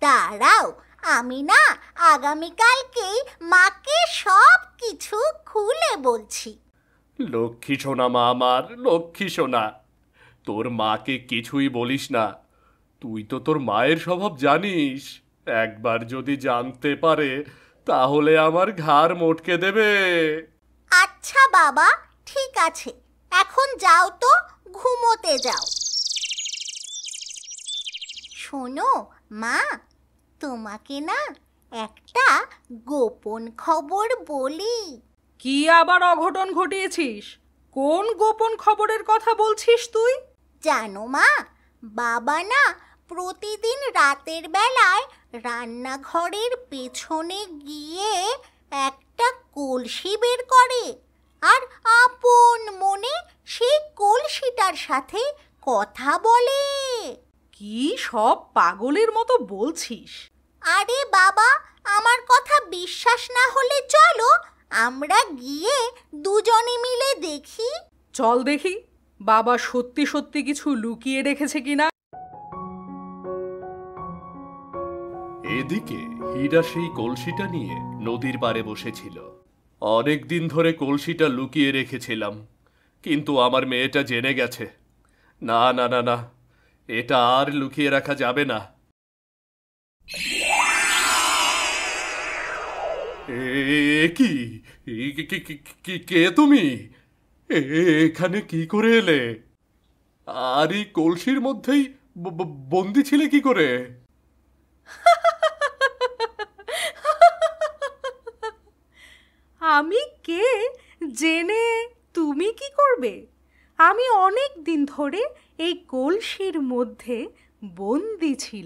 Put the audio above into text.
দাঁড়াও, আমি না আগামীকালকেই মাকে সব কিছু খুলে বলছি। লক্ষ্মী সোনা মা, আমার লক্ষ্মী সোনা, তোর মাকে কিছুই বলিস না। তুই তো তোর মায়ের স্বভাব জানিস। একবার যদি জানতে পারে তাহলে আমার ঘাড় মটকে দেবে। আচ্ছা বাবা, ঠিক আছে, এখন যাও তো, ঘুমোতে যাও। শোনো মা, তোমাকে না একটা গোপন খবর বলি। কি আবার অঘটন ঘটিয়েছিস? কোন গোপন খবরের কথা বলছিস তুই? জানো মা, বাবা না প্রতিদিন রাতের বেলায় রান্নাঘরের পেছনে গিয়ে একটা কলসি বের করে আর আপন মনে সেই কলসিটার সাথে কথা বলে। কি সব পাগলের মতো বলছিস? আরে বাবা, আমার কথা বিশ্বাস না হলে চলো আমরা গিয়ে দুজনে মিলে দেখি। চল দেখি বাবা সত্যি সত্যি কিছু লুকিয়ে রেখেছে কিনা। এদিকে হীরা সেই কলসিটা নিয়ে নদীর পাড়ে বসেছিল। অনেক দিন ধরে কলসিটা লুকিয়ে রেখেছিলাম, কিন্তু আমার মেয়েটা জেনে গেছে। না না না না, এটা আর লুকিয়ে রাখা যাবে না। কি কে তুমি? এখানে কি করে এলে? আর এই কলসির মধ্যেই বন্দি ছিলে কি করে? আমি কে জেনে তুমি কি করবে? আমি অনেক দিন ধরে এই কলসির মধ্যে বন্দি ছিলাম।